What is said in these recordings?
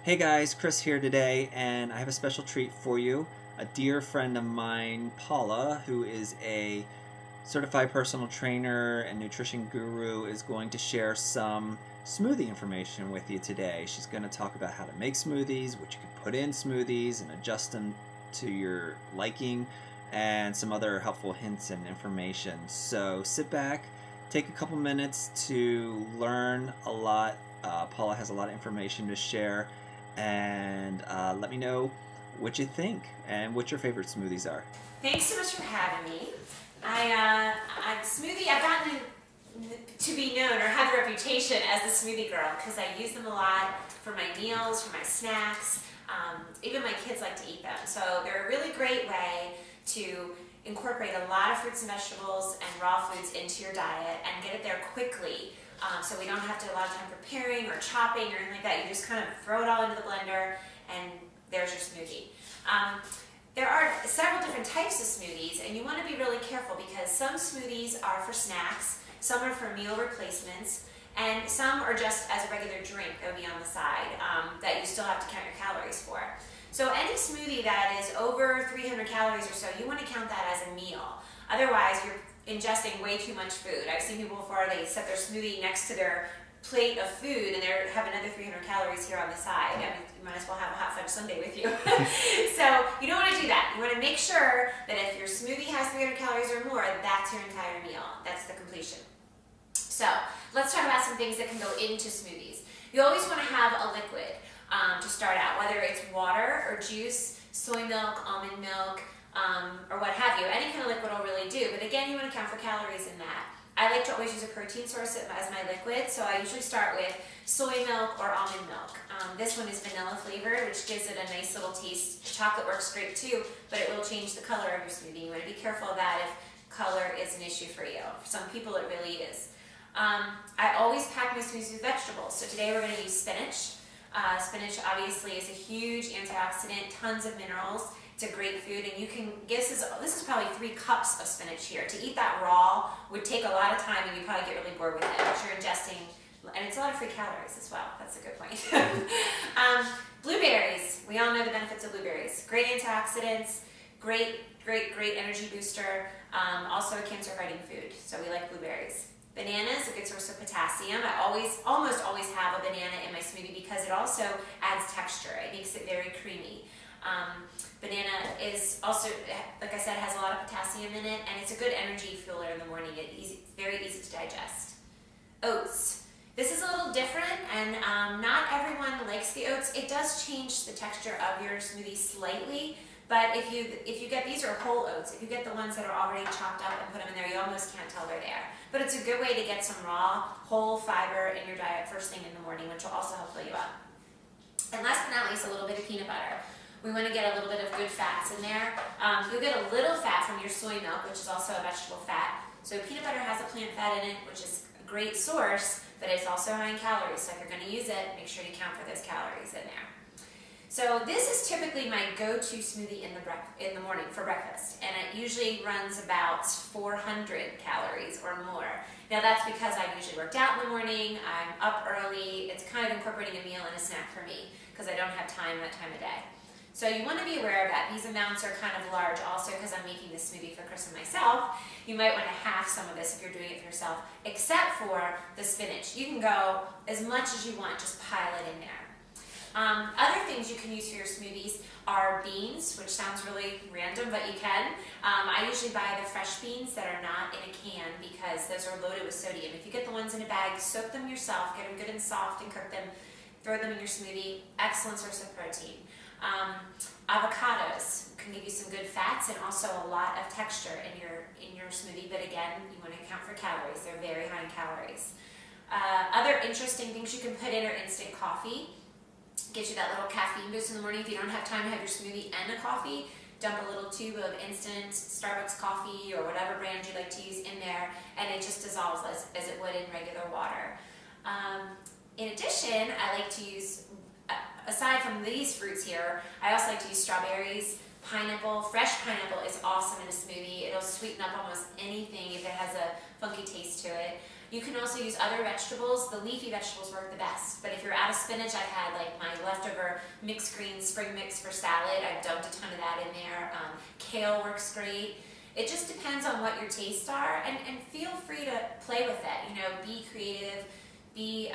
Hey guys, Chris here today, and I have a special treat for you. A dear friend of mine, Paula, who is a certified personal trainer and nutrition guru, is going to share some smoothie information with you today. She's going to talk about how to make smoothies, what you can put in smoothies, and adjust them to your liking, and some other helpful hints and information. So sit back, take a couple minutes to learn a lot. Paula has a lot of information to share, and let me know what you think and what your favorite smoothies are. Thanks so much for having me. I've gotten to be known or have a reputation as the smoothie girl because I use them a lot for my meals, for my snacks. Even my kids like to eat them. So they're a really great way to incorporate a lot of fruits and vegetables and raw foods into your diet and get it there quickly. So we don't have to a lot of time preparing or chopping or anything like that. You just kind of throw it all into the blender and there's your smoothie. There are several different types of smoothies, and you want to be really careful because some smoothies are for snacks, some are for meal replacements, and some are just as a regular drink that would be on the side that you still have to count your calories for. So any smoothie that is over 300 calories or so, you want to count that as a meal. Otherwise, you're ingesting way too much food. I've seen people before, they set their smoothie next to their plate of food and they have another 300 calories here on the side. I mean, you might as well have a hot fudge sundae with you. So you don't want to do that. You want to make sure that if your smoothie has 300 calories or more, that's your entire meal. That's the completion. So let's talk about some things that can go into smoothies. You always want to have a liquid to start out, whether it's water or juice, soy milk, almond milk, or what have you. Any kind of liquid will really do, but again, you want to count for calories in that. I like to always use a protein source as my liquid, so I usually start with soy milk or almond milk. This one is vanilla flavored, which gives it a nice little taste. Chocolate works great too, but it will change the color of your smoothie. You want to be careful of that if color is an issue for you. For some people, it really is. I always pack my smoothies with vegetables, so today we're going to use spinach. Spinach obviously is a huge antioxidant, tons of minerals. It's a great food, and you can guess this is probably 3 cups of spinach here. To eat that raw would take a lot of time, and you probably get really bored with it. But you're ingesting, and it's a lot of free calories as well. That's a good point. Blueberries. We all know the benefits of blueberries. Great antioxidants, great energy booster. Also a cancer-fighting food, so we like blueberries. Bananas, a good source of potassium. I almost always have a banana in my smoothie because it also adds texture. It makes it very creamy. Banana is also, like I said, has a lot of potassium in it, and it's a good energy fueler in the morning. It's very easy to digest. Oats. This is a little different, and not everyone likes the oats. It does change the texture of your smoothie slightly, but if you get, these are whole oats. If you get the ones that are already chopped up and put them in there, you almost can't tell they're there. But it's a good way to get some raw, whole fiber in your diet first thing in the morning, which will also help fill you up. And last but not least, a little bit of peanut butter. We want to get a little bit of good fats in there. You'll get a little fat from your soy milk, which is also a vegetable fat. So peanut butter has a plant fat in it, which is a great source, but it's also high in calories. So if you're going to use it, make sure you count for those calories in there. So this is typically my go-to smoothie in the morning for breakfast, and it usually runs about 400 calories or more. Now that's because I've usually worked out in the morning, I'm up early. It's kind of incorporating a meal and a snack for me because I don't have time that time of day. So you want to be aware of that. These amounts are kind of large also because I'm making this smoothie for Chris and myself. You might want to half some of this if you're doing it for yourself, except for the spinach. You can go as much as you want, just pile it in there. Other things you can use for your smoothies are beans, which sounds really random, but you can. I usually buy the fresh beans that are not in a can because those are loaded with sodium. If you get the ones in a bag, soak them yourself, get them good and soft and cook them, throw them in your smoothie. Excellent source of protein. Avocados can give you some good fats and also a lot of texture in your smoothie, but again, you want to account for calories. They're very high in calories. Other interesting things you can put in are instant coffee. Gives you that little caffeine boost in the morning. If you don't have time to have your smoothie and a coffee, dump a little tube of instant Starbucks coffee or whatever brand you like to use in there, and it just dissolves as it would in regular water. In addition, I like to use, aside from these fruits here, I also like to use strawberries, pineapple. Fresh pineapple is awesome in a smoothie. It'll sweeten up almost anything if it has a funky taste to it. You can also use other vegetables. The leafy vegetables work the best. But if you're out of spinach, I've had like my leftover mixed greens spring mix for salad. I've dumped a ton of that in there. Kale works great. It just depends on what your tastes are, and feel free to play with it. You know, be creative, be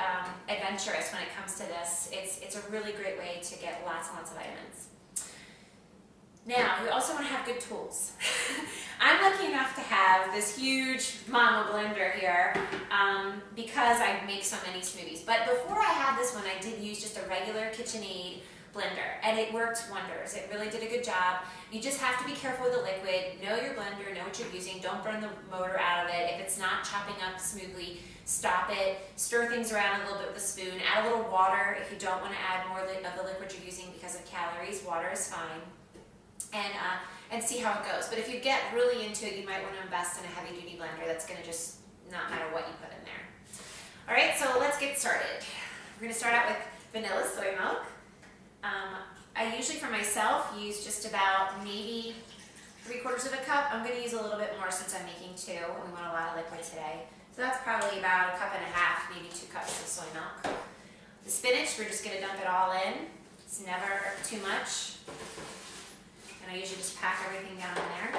adventurous when it comes to this. It's a really great way to get lots and lots of vitamins. Now, we also want to have good tools. I'm lucky enough to have this huge mama blender here because I make so many smoothies. But before I had this one, I did use just a regular KitchenAid blender, and it worked wonders. It really did a good job. You just have to be careful with the liquid. Know your blender, know what you're using. Don't burn the motor out of it. If it's not chopping up smoothly, stop it. Stir things around a little bit with a spoon. Add a little water if you don't want to add more of the liquid you're using because of calories. Water is fine. And see how it goes. But if you get really into it, you might want to invest in a heavy duty blender that's going to just not matter what you put in there. All right, so let's get started. We're going to start out with vanilla soy milk. I usually for myself use just about maybe 3/4 of a cup. I'm going to use a little bit more since I'm making 2 and we want a lot of liquid today. So that's probably about 1.5 cups, maybe 2 cups of soy milk. The spinach, we're just going to dump it all in. It's never too much. And I usually just pack everything down in there.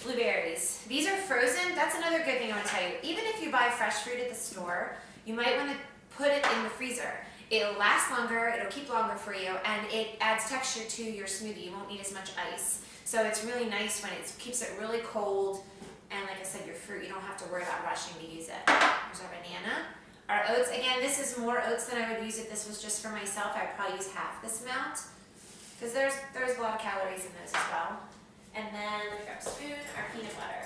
Blueberries. These are frozen. That's another good thing I want to tell you. Even if you buy fresh fruit at the store, you might want to put it in the freezer. It'll last longer, it'll keep longer for you, and it adds texture to your smoothie. You won't need as much ice. So it's really nice when it keeps it really cold, and like I said, your fruit, you don't have to worry about rushing to use it. There's our banana. Our oats, again, this is more oats than I would use if this was just for myself. I'd probably use half this amount, because there's a lot of calories in those as well. And then we grab a spoon, our peanut butter.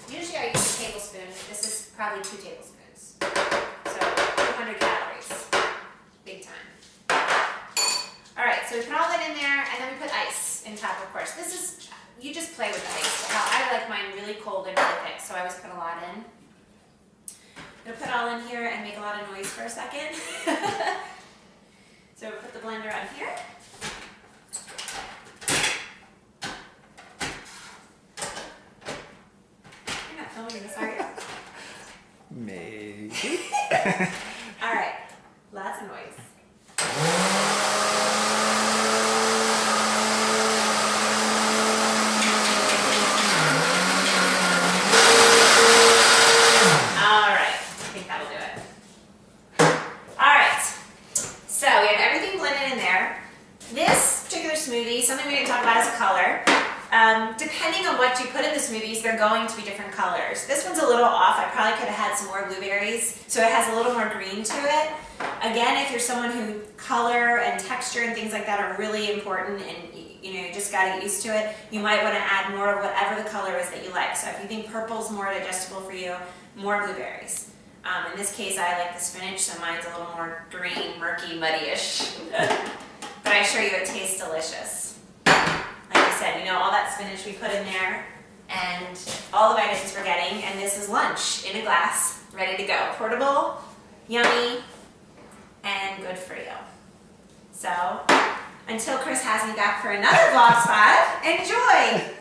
Usually I use a tablespoon. This is probably 2 tablespoons. So 200 calories. Big time. All right, so we put all that in there, and then we put ice in top, of course. This is, you just play with ice. I like mine really cold and really thick, so I always put a lot in. I'm gonna put it all in here and make a lot of noise for a second. So we put the blender on here. You're not filming this, are you? Maybe. All right, lots of noise. All right, I think that'll do it. All right, so we have everything blended in there. This particular smoothie, something we didn't talk about is color. Depending on what you put in the smoothies, they're going to be different colors. This one's a little off. I probably could have had some more blueberries, so it has a little more green to it. Again, if you're someone who color and texture and things like that are really important and you just got to get used to it, you might want to add more of whatever the color is that you like. So if you think purple's more digestible for you, more blueberries. In this case, I like the spinach, so mine's a little more green, murky, muddy-ish. But I assure you it tastes delicious. Like I said, all that spinach we put in there and all the vitamins we're getting, and this is lunch in a glass, ready to go. Portable, yummy, and good for you. So, until Chris has me back for another vlog spot, enjoy!